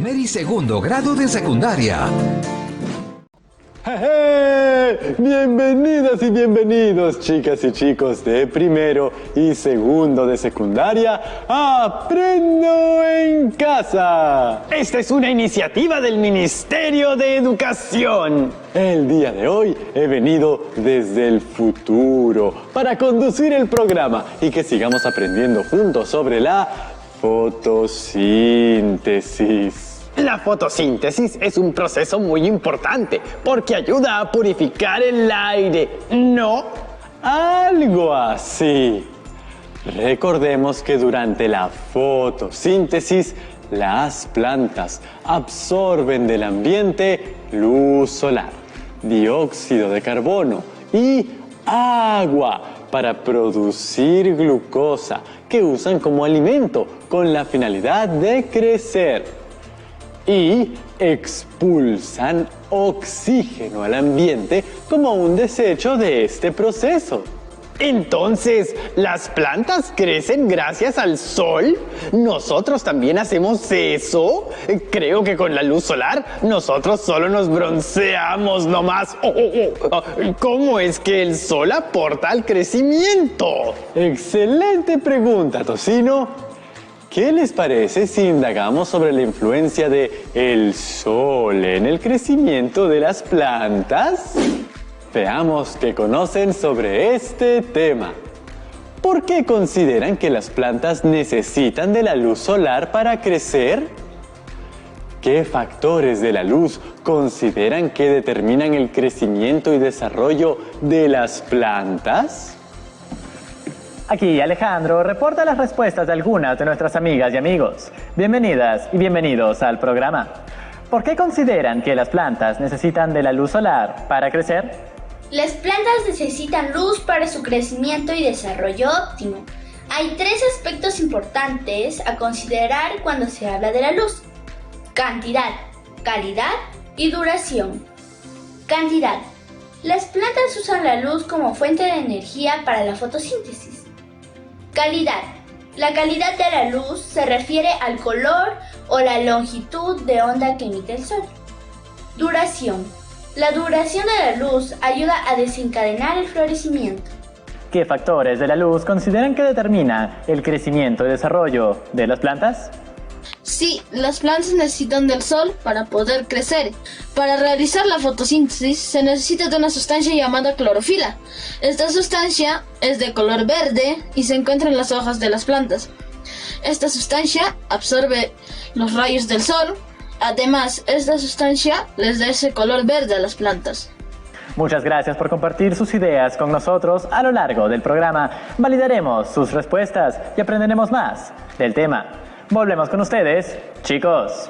primer y segundo grado de secundaria. Bienvenidas y bienvenidos, chicas y chicos de primero y segundo de secundaria. ¡Aprendo en casa! Esta es una iniciativa del Ministerio de Educación. El día de hoy he venido desde el futuro para conducir el programa y que sigamos aprendiendo juntos sobre la fotosíntesis. La fotosíntesis es un proceso muy importante porque ayuda a purificar el aire, ¿no? Algo así. Recordemos que durante la fotosíntesis, las plantas absorben del ambiente luz solar, dióxido de carbono y agua para producir glucosa que usan como alimento con la finalidad de crecer. Y expulsan oxígeno al ambiente como un desecho de este proceso. Entonces, ¿las plantas crecen gracias al sol? ¿Nosotros también hacemos eso? Creo que con la luz solar nosotros solo nos bronceamos nomás. ¿Cómo es que el sol aporta al crecimiento? Excelente pregunta, Tocino. ¿Qué les parece si indagamos sobre la influencia del sol en el crecimiento de las plantas? Veamos qué conocen sobre este tema. ¿Por qué consideran que las plantas necesitan de la luz solar para crecer? ¿Qué factores de la luz consideran que determinan el crecimiento y desarrollo de las plantas? Aquí Alejandro reporta las respuestas de algunas de nuestras amigas y amigos. Bienvenidas y bienvenidos al programa. ¿Por qué consideran que las plantas necesitan de la luz solar para crecer? Las plantas necesitan luz para su crecimiento y desarrollo óptimo. Hay tres aspectos importantes a considerar cuando se habla de la luz: cantidad, calidad y duración. Cantidad. Las plantas usan la luz como fuente de energía para la fotosíntesis. Calidad. La calidad de la luz se refiere al color o la longitud de onda que emite el sol. Duración. La duración de la luz ayuda a desencadenar el florecimiento. ¿Qué factores de la luz consideran que determinan el crecimiento y desarrollo de las plantas? Sí, las plantas necesitan del sol para poder crecer. Para realizar la fotosíntesis se necesita de una sustancia llamada clorofila. Esta sustancia es de color verde y se encuentra en las hojas de las plantas. Esta sustancia absorbe los rayos del sol. Además, esta sustancia les da ese color verde a las plantas. Muchas gracias por compartir sus ideas con nosotros a lo largo del programa. Validaremos sus respuestas y aprenderemos más del tema. Volvemos con ustedes, chicos.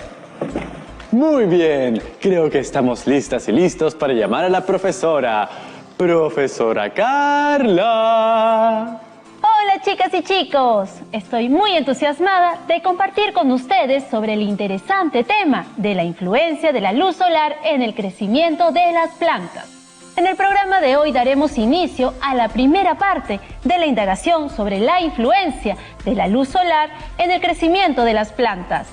Muy bien, creo que estamos listas y listos para llamar a la profesora. Profesora Carla. Hola chicas y chicos, estoy muy entusiasmada de compartir con ustedes sobre el interesante tema de la influencia de la luz solar en el crecimiento de las plantas. En el programa de hoy daremos inicio a la primera parte de la indagación sobre la influencia de la luz solar en el crecimiento de las plantas.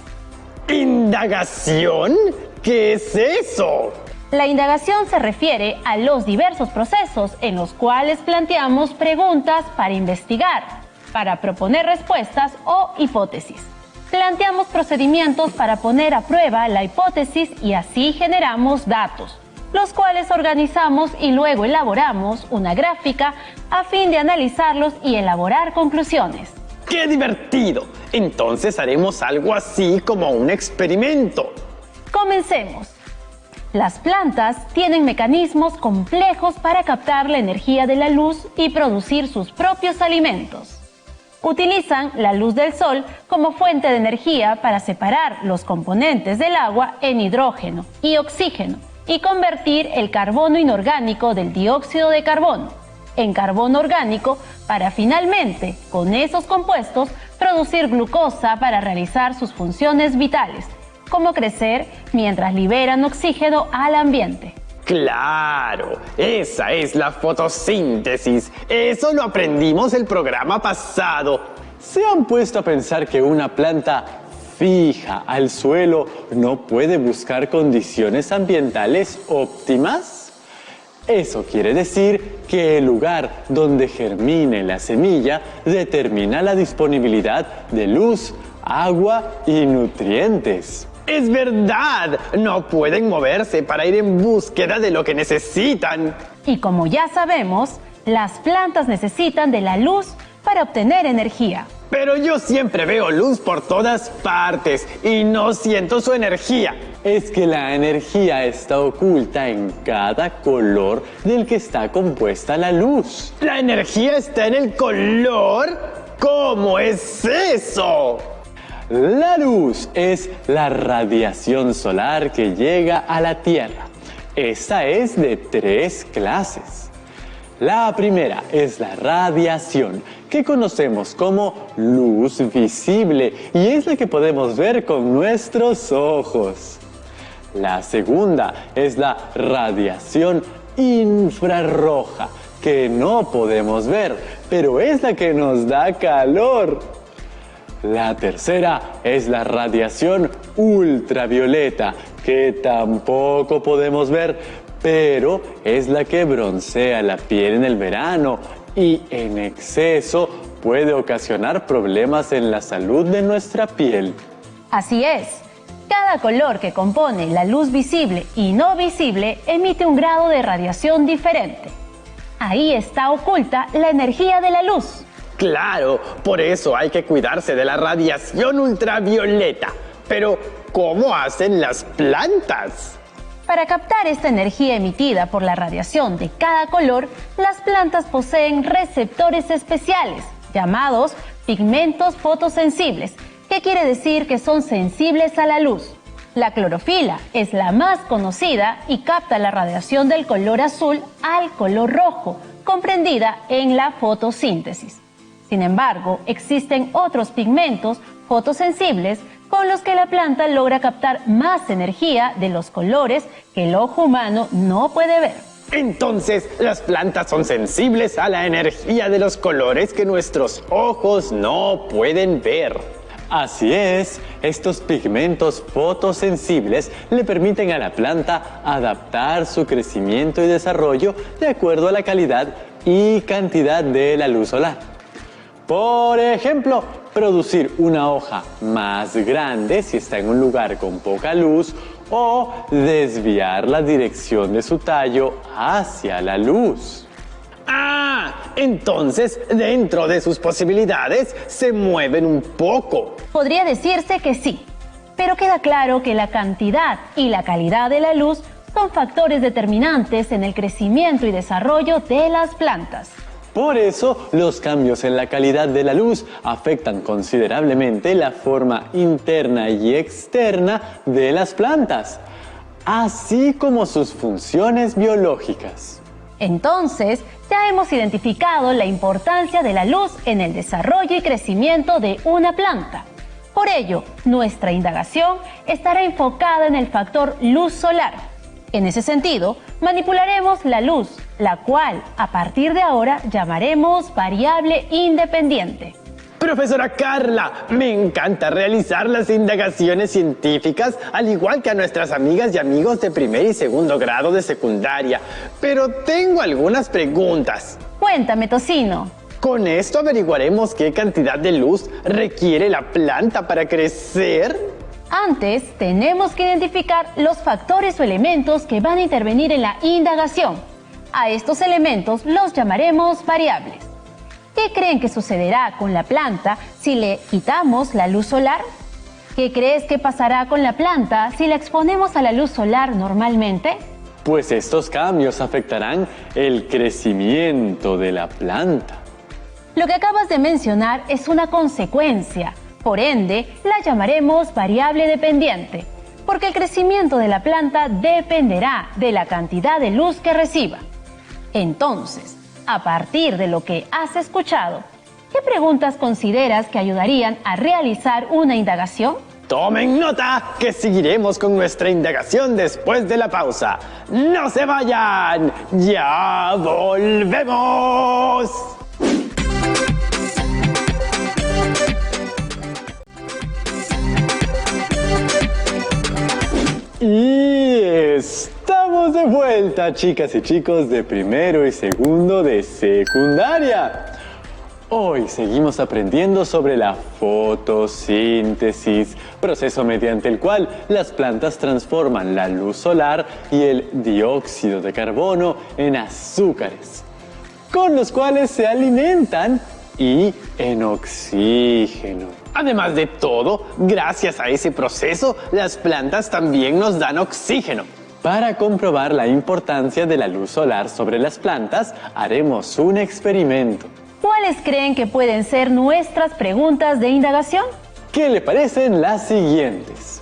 ¿Indagación? ¿Qué es eso? La indagación se refiere a los diversos procesos en los cuales planteamos preguntas para investigar, para proponer respuestas o hipótesis. Planteamos procedimientos para poner a prueba la hipótesis y así generamos datos, los cuales organizamos y luego elaboramos una gráfica a fin de analizarlos y elaborar conclusiones. ¡Qué divertido! Entonces haremos algo así como un experimento. Comencemos. Las plantas tienen mecanismos complejos para captar la energía de la luz y producir sus propios alimentos. Utilizan la luz del sol como fuente de energía para separar los componentes del agua en hidrógeno y oxígeno y convertir el carbono inorgánico del dióxido de carbono en carbono orgánico para finalmente, con esos compuestos, producir glucosa para realizar sus funciones vitales, como crecer mientras liberan oxígeno al ambiente. ¡Claro! Esa es la fotosíntesis. Eso lo aprendimos el programa pasado. ¿Se han puesto a pensar que una planta fija al suelo no puede buscar condiciones ambientales óptimas? Eso quiere decir que el lugar donde germine la semilla determina la disponibilidad de luz, agua y nutrientes. ¡Es verdad! No pueden moverse para ir en búsqueda de lo que necesitan. Y como ya sabemos, las plantas necesitan de la luz para obtener energía. Pero yo siempre veo luz por todas partes y no siento su energía. Es que la energía está oculta en cada color del que está compuesta la luz. ¿La energía está en el color? ¿Cómo es eso? La luz es la radiación solar que llega a la Tierra. Esta es de 3 clases. La primera es la radiación, que conocemos como luz visible y es la que podemos ver con nuestros ojos. La segunda es la radiación infrarroja, que no podemos ver, pero es la que nos da calor. La tercera es la radiación ultravioleta, que tampoco podemos ver, pero es la que broncea la piel en el verano y en exceso puede ocasionar problemas en la salud de nuestra piel. Así es, cada color que compone la luz visible y no visible emite un grado de radiación diferente. Ahí está oculta la energía de la luz. Claro, por eso hay que cuidarse de la radiación ultravioleta. Pero, ¿cómo hacen las plantas? Para captar esta energía emitida por la radiación de cada color, las plantas poseen receptores especiales, llamados pigmentos fotosensibles, que quiere decir que son sensibles a la luz. La clorofila es la más conocida y capta la radiación del color azul al color rojo, comprendida en la fotosíntesis. Sin embargo, existen otros pigmentos fotosensibles con los que la planta logra captar más energía de los colores que el ojo humano no puede ver. Entonces, las plantas son sensibles a la energía de los colores que nuestros ojos no pueden ver. Así es, estos pigmentos fotosensibles le permiten a la planta adaptar su crecimiento y desarrollo de acuerdo a la calidad y cantidad de la luz solar. Por ejemplo, producir una hoja más grande si está en un lugar con poca luz o desviar la dirección de su tallo hacia la luz. Ah, entonces dentro de sus posibilidades se mueven un poco. Podría decirse que sí, pero queda claro que la cantidad y la calidad de la luz son factores determinantes en el crecimiento y desarrollo de las plantas. Por eso, los cambios en la calidad de la luz afectan considerablemente la forma interna y externa de las plantas, así como sus funciones biológicas. Entonces, ya hemos identificado la importancia de la luz en el desarrollo y crecimiento de una planta. Por ello, nuestra indagación estará enfocada en el factor luz solar. En ese sentido, manipularemos la luz, la cual a partir de ahora llamaremos variable independiente. Profesora Carla, me encanta realizar las indagaciones científicas, al igual que a nuestras amigas y amigos de primer y segundo grado de secundaria. Pero tengo algunas preguntas. Cuéntame, Tocino. ¿Con esto averiguaremos qué cantidad de luz requiere la planta para crecer? Antes, tenemos que identificar los factores o elementos que van a intervenir en la indagación. A estos elementos los llamaremos variables. ¿Qué creen que sucederá con la planta si le quitamos la luz solar? ¿Qué crees que pasará con la planta si la exponemos a la luz solar normalmente? Pues estos cambios afectarán el crecimiento de la planta. Lo que acabas de mencionar es una consecuencia. Por ende, la llamaremos variable dependiente, porque el crecimiento de la planta dependerá de la cantidad de luz que reciba. Entonces, a partir de lo que has escuchado, ¿qué preguntas consideras que ayudarían a realizar una indagación? Tomen nota que seguiremos con nuestra indagación después de la pausa. ¡No se vayan! ¡Ya volvemos! vuelta, chicas y chicos de primero y segundo de secundaria. Hoy seguimos aprendiendo sobre la fotosíntesis, proceso mediante el cual las plantas transforman la luz solar y el dióxido de carbono en azúcares, con los cuales se alimentan, y en oxígeno. Además de todo, gracias a ese proceso, las plantas también nos dan oxígeno. Para comprobar la importancia de la luz solar sobre las plantas, haremos un experimento. ¿Cuáles creen que pueden ser nuestras preguntas de indagación? ¿Qué le parecen las siguientes?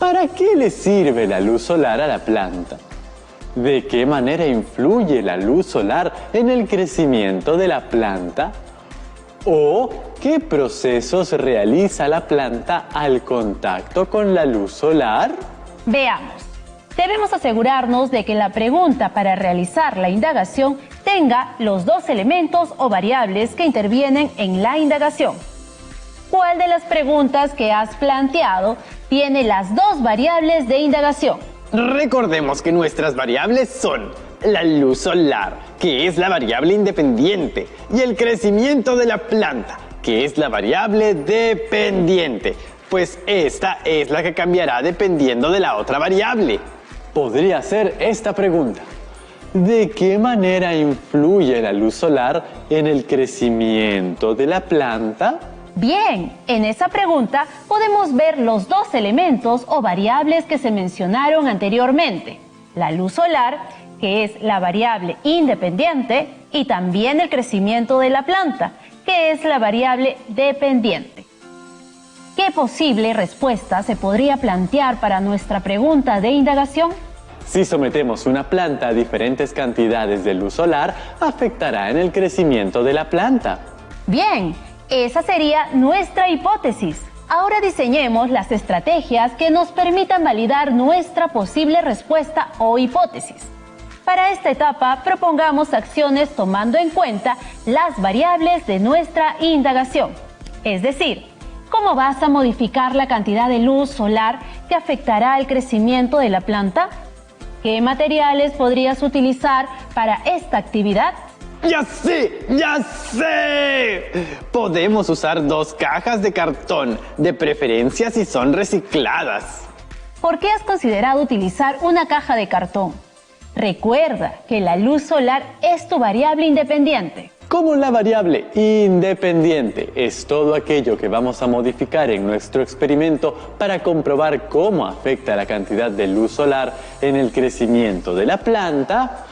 ¿Para qué le sirve la luz solar a la planta? ¿De qué manera influye la luz solar en el crecimiento de la planta? ¿O qué procesos realiza la planta al contacto con la luz solar? Veamos. Debemos asegurarnos de que la pregunta para realizar la indagación tenga los dos elementos o variables que intervienen en la indagación. ¿Cuál de las preguntas que has planteado tiene las dos variables de indagación? Recordemos que nuestras variables son la luz solar, que es la variable independiente, y el crecimiento de la planta, que es la variable dependiente, pues esta es la que cambiará dependiendo de la otra variable. Podría ser esta pregunta: ¿de qué manera influye la luz solar en el crecimiento de la planta? Bien, en esa pregunta podemos ver los dos elementos o variables que se mencionaron anteriormente: la luz solar, que es la variable independiente, y también el crecimiento de la planta, que es la variable dependiente. ¿Qué posible respuesta se podría plantear para nuestra pregunta de indagación? Si sometemos una planta a diferentes cantidades de luz solar, afectará en el crecimiento de la planta. Bien, esa sería nuestra hipótesis. Ahora diseñemos las estrategias que nos permitan validar nuestra posible respuesta o hipótesis. Para esta etapa, propongamos acciones tomando en cuenta las variables de nuestra indagación. Es decir, ¿cómo vas a modificar la cantidad de luz solar que afectará el crecimiento de la planta? ¿Qué materiales podrías utilizar para esta actividad? ¡Ya sé! ¡Ya sé! Podemos usar 2 cajas de cartón, de preferencia si son recicladas. ¿Por qué has considerado utilizar una caja de cartón? Recuerda que la luz solar es tu variable independiente. Como la variable independiente es todo aquello que vamos a modificar en nuestro experimento para comprobar cómo afecta la cantidad de luz solar en el crecimiento de la planta,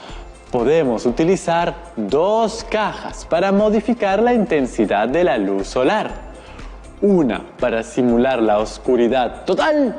podemos utilizar 2 cajas para modificar la intensidad de la luz solar. Una para simular la oscuridad total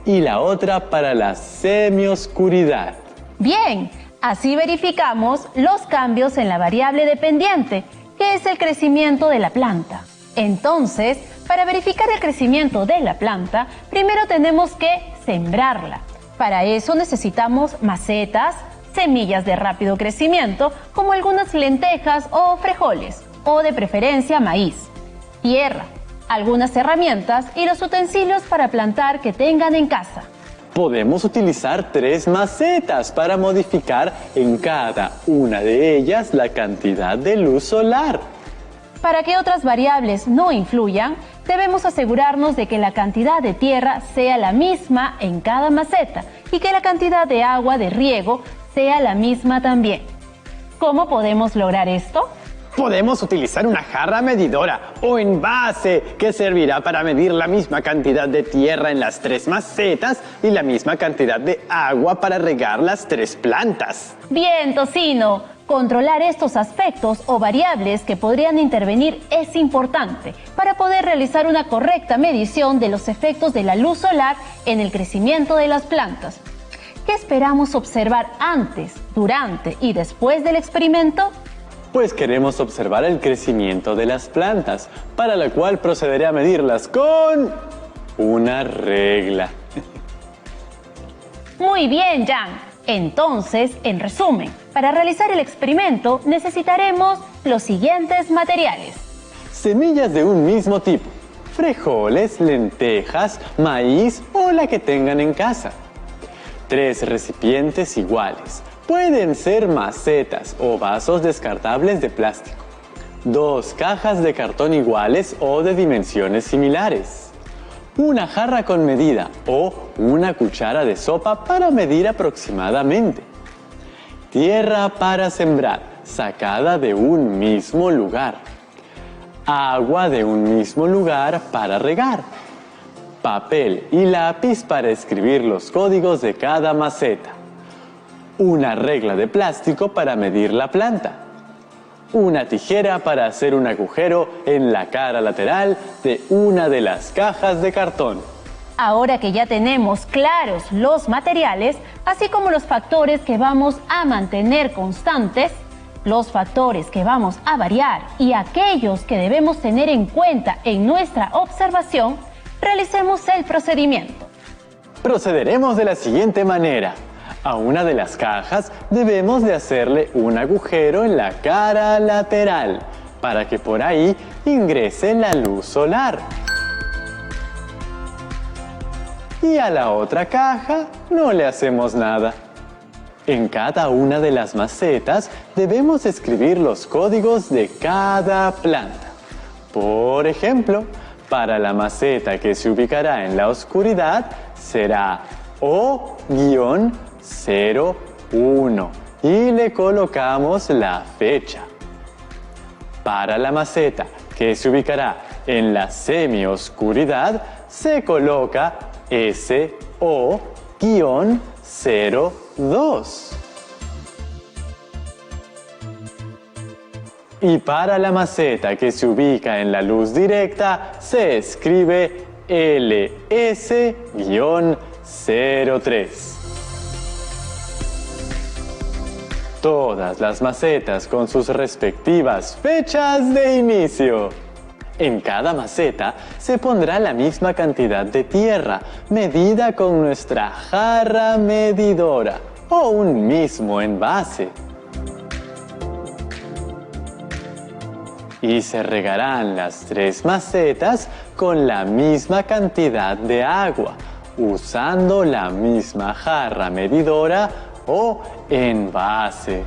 y la otra para la semioscuridad. Bien, así verificamos los cambios en la variable dependiente, que es el crecimiento de la planta. Entonces, para verificar el crecimiento de la planta, primero tenemos que sembrarla. Para eso necesitamos macetas, semillas de rápido crecimiento, como algunas lentejas o frijoles, o de preferencia maíz, tierra, algunas herramientas y los utensilios para plantar que tengan en casa. Podemos utilizar 3 macetas para modificar en cada una de ellas la cantidad de luz solar. Para que otras variables no influyan, debemos asegurarnos de que la cantidad de tierra sea la misma en cada maceta y que la cantidad de agua de riego sea la misma también. ¿Cómo podemos lograr esto? Podemos utilizar una jarra medidora o envase que servirá para medir la misma cantidad de tierra en las 3 macetas y la misma cantidad de agua para regar las 3 plantas. Bien, Tocino. Controlar estos aspectos o variables que podrían intervenir es importante para poder realizar una correcta medición de los efectos de la luz solar en el crecimiento de las plantas. ¿Qué esperamos observar antes, durante y después del experimento? Pues queremos observar el crecimiento de las plantas, para lo cual procederé a medirlas con una regla. Muy bien, Jan. Entonces, en resumen, para realizar el experimento necesitaremos los siguientes materiales. Semillas de un mismo tipo: frijoles, lentejas, maíz o la que tengan en casa. 3 recipientes iguales. Pueden ser macetas o vasos descartables de plástico. 2 cajas de cartón iguales o de dimensiones similares. Una jarra con medida o una cuchara de sopa para medir aproximadamente. Tierra para sembrar, sacada de un mismo lugar. Agua de un mismo lugar para regar. Papel y lápiz para escribir los códigos de cada maceta. Una regla de plástico para medir la planta. Una tijera para hacer un agujero en la cara lateral de una de las cajas de cartón. Ahora que ya tenemos claros los materiales, así como los factores que vamos a mantener constantes, los factores que vamos a variar y aquellos que debemos tener en cuenta en nuestra observación, realicemos el procedimiento. Procederemos de la siguiente manera. A una de las cajas debemos de hacerle un agujero en la cara lateral para que por ahí ingrese la luz solar. Y a la otra caja no le hacemos nada. En cada una de las macetas debemos escribir los códigos de cada planta. Por ejemplo, para la maceta que se ubicará en la oscuridad será O-01 y le colocamos la fecha. Para la maceta que se ubicará en la semioscuridad se coloca SO-02. Y para la maceta que se ubica en la luz directa se escribe LS-03. Todas las macetas con sus respectivas fechas de inicio. En cada maceta se pondrá la misma cantidad de tierra, medida con nuestra jarra medidora o un mismo envase. Y se regarán las 3 macetas con la misma cantidad de agua, usando la misma jarra medidora o envase.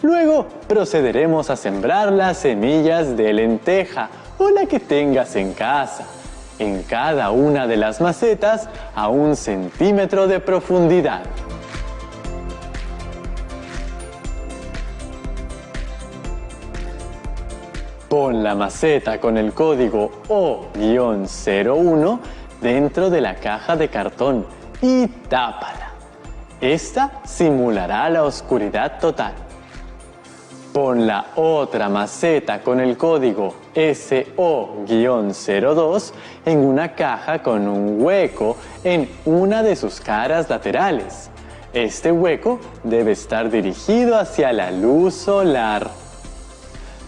Luego procederemos a sembrar las semillas de lenteja o la que tengas en casa, en cada una de las macetas a 1 centímetro de profundidad. Pon la maceta con el código O-01 dentro de la caja de cartón y tápala. Esta simulará la oscuridad total. Pon la otra maceta con el código SO-02 en una caja con un hueco en una de sus caras laterales. Este hueco debe estar dirigido hacia la luz solar.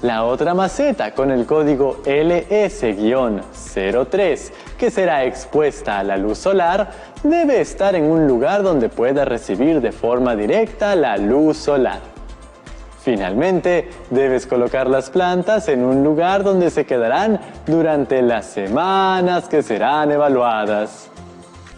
La otra maceta con el código LS-03, que será expuesta a la luz solar, debe estar en un lugar donde pueda recibir de forma directa la luz solar. Finalmente, debes colocar las plantas en un lugar donde se quedarán durante las semanas que serán evaluadas.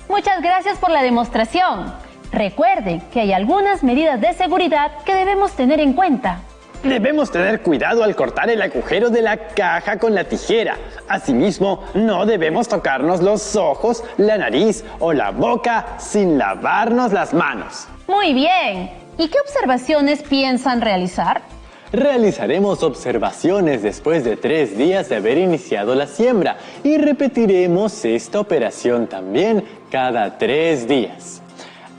Muchas gracias por la demostración. Recuerden que hay algunas medidas de seguridad que debemos tener en cuenta. Debemos tener cuidado al cortar el agujero de la caja con la tijera. Asimismo, no debemos tocarnos los ojos, la nariz o la boca sin lavarnos las manos. Muy bien. ¿Y qué observaciones piensan realizar? Realizaremos observaciones después de 3 días de haber iniciado la siembra y repetiremos esta operación también cada 3 días.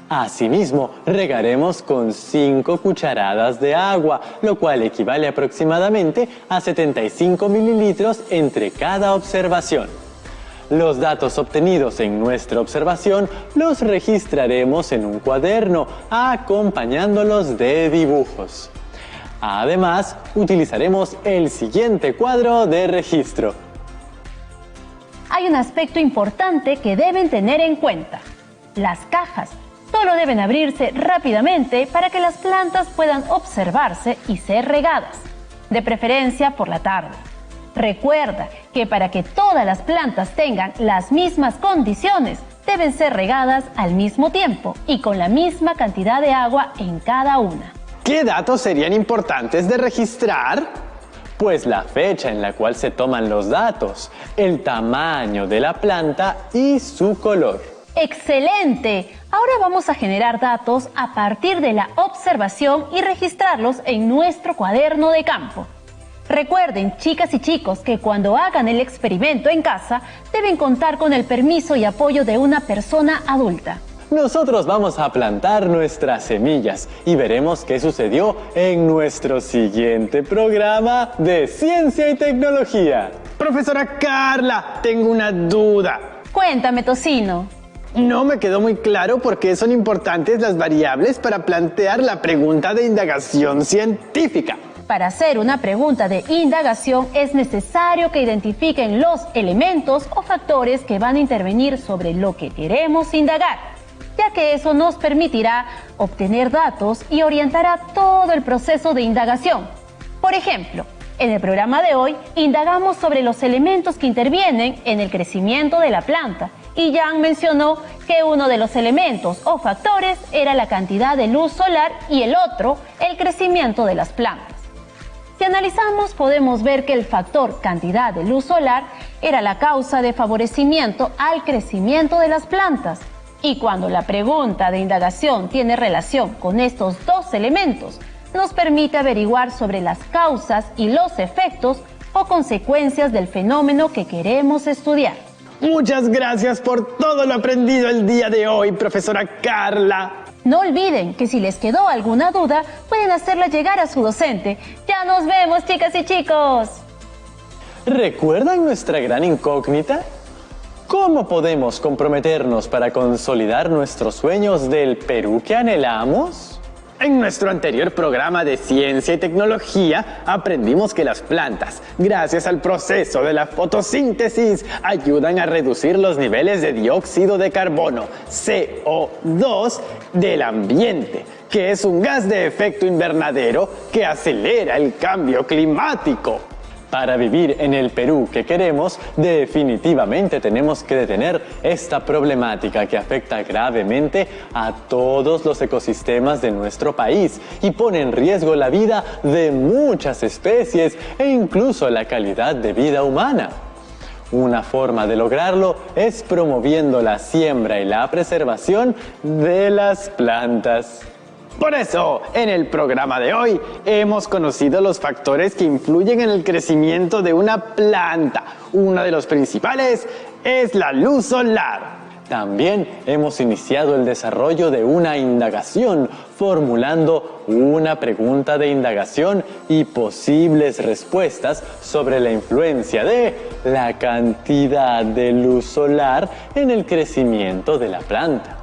Asimismo, regaremos con 5 cucharadas de agua, lo cual equivale aproximadamente a 75 mililitros entre cada observación. Los datos obtenidos en nuestra observación los registraremos en un cuaderno, acompañándolos de dibujos. Además, utilizaremos el siguiente cuadro de registro. Hay un aspecto importante que deben tener en cuenta. Las cajas solo deben abrirse rápidamente para que las plantas puedan observarse y ser regadas, de preferencia por la tarde. Recuerda que para que todas las plantas tengan las mismas condiciones, deben ser regadas al mismo tiempo y con la misma cantidad de agua en cada una. ¿Qué datos serían importantes de registrar? Pues la fecha en la cual se toman los datos, el tamaño de la planta y su color. ¡Excelente! Ahora vamos a generar datos a partir de la observación y registrarlos en nuestro cuaderno de campo. Recuerden, chicas y chicos, que cuando hagan el experimento en casa, deben contar con el permiso y apoyo de una persona adulta. Nosotros vamos a plantar nuestras semillas y veremos qué sucedió en nuestro siguiente programa de Ciencia y Tecnología. Profesora Carla, tengo una duda. Cuéntame, Tocino. No me quedó muy claro por qué son importantes las variables para plantear la pregunta de indagación científica. Para hacer una pregunta de indagación es necesario que identifiquen los elementos o factores que van a intervenir sobre lo que queremos indagar, ya que eso nos permitirá obtener datos y orientará todo el proceso de indagación. Por ejemplo, en el programa de hoy indagamos sobre los elementos que intervienen en el crecimiento de la planta y Jan mencionó que uno de los elementos o factores era la cantidad de luz solar y el otro, el crecimiento de las plantas. Si analizamos, podemos ver que el factor cantidad de luz solar era la causa de favorecimiento al crecimiento de las plantas. Y cuando la pregunta de indagación tiene relación con estos dos elementos, nos permite averiguar sobre las causas y los efectos o consecuencias del fenómeno que queremos estudiar. Muchas gracias por todo lo aprendido el día de hoy, profesora Carla. No olviden que si les quedó alguna duda, pueden hacerla llegar a su docente. ¡Ya nos vemos, chicas y chicos! ¿Recuerdan nuestra gran incógnita? ¿Cómo podemos comprometernos para consolidar nuestros sueños del Perú que anhelamos? En nuestro anterior programa de Ciencia y Tecnología aprendimos que las plantas, gracias al proceso de la fotosíntesis, ayudan a reducir los niveles de dióxido de carbono, CO2, del ambiente, que es un gas de efecto invernadero que acelera el cambio climático. Para vivir en el Perú que queremos, definitivamente tenemos que detener esta problemática que afecta gravemente a todos los ecosistemas de nuestro país y pone en riesgo la vida de muchas especies e incluso la calidad de vida humana. Una forma de lograrlo es promoviendo la siembra y la preservación de las plantas. Por eso, en el programa de hoy, hemos conocido los factores que influyen en el crecimiento de una planta. Uno de los principales es la luz solar. También hemos iniciado el desarrollo de una indagación, formulando una pregunta de indagación y posibles respuestas sobre la influencia de la cantidad de luz solar en el crecimiento de la planta.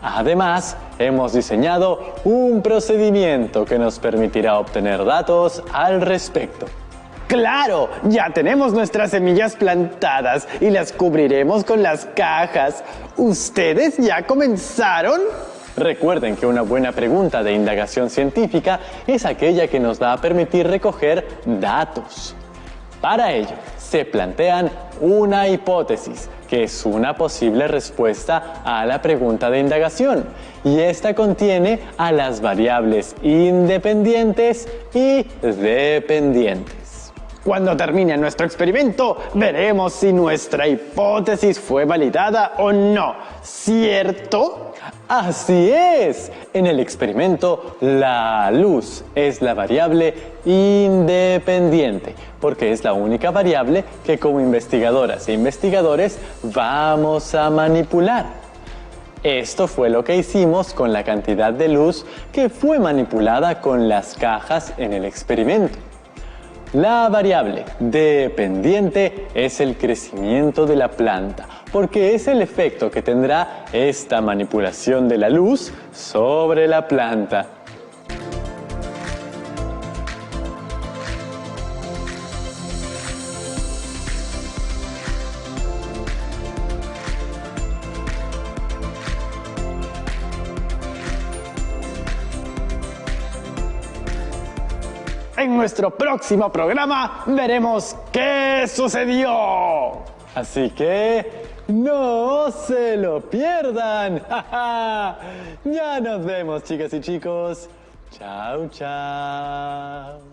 Además, hemos diseñado un procedimiento que nos permitirá obtener datos al respecto. ¡Claro! Ya tenemos nuestras semillas plantadas y las cubriremos con las cajas. ¿Ustedes ya comenzaron? Recuerden que una buena pregunta de indagación científica es aquella que nos va a permitir recoger datos. Para ello, se plantean una hipótesis, que es una posible respuesta a la pregunta de indagación, y esta contiene a las variables independientes y dependientes. Cuando termine nuestro experimento, veremos si nuestra hipótesis fue validada o no, ¿cierto? ¡Así es! En el experimento, la luz es la variable independiente, porque es la única variable que como investigadoras e investigadores vamos a manipular. Esto fue lo que hicimos con la cantidad de luz que fue manipulada con las cajas en el experimento. La variable dependiente es el crecimiento de la planta, porque es el efecto que tendrá esta manipulación de la luz sobre la planta. En nuestro próximo programa veremos qué sucedió. Así que no se lo pierdan. Ya nos vemos, chicas y chicos. Chao, chao.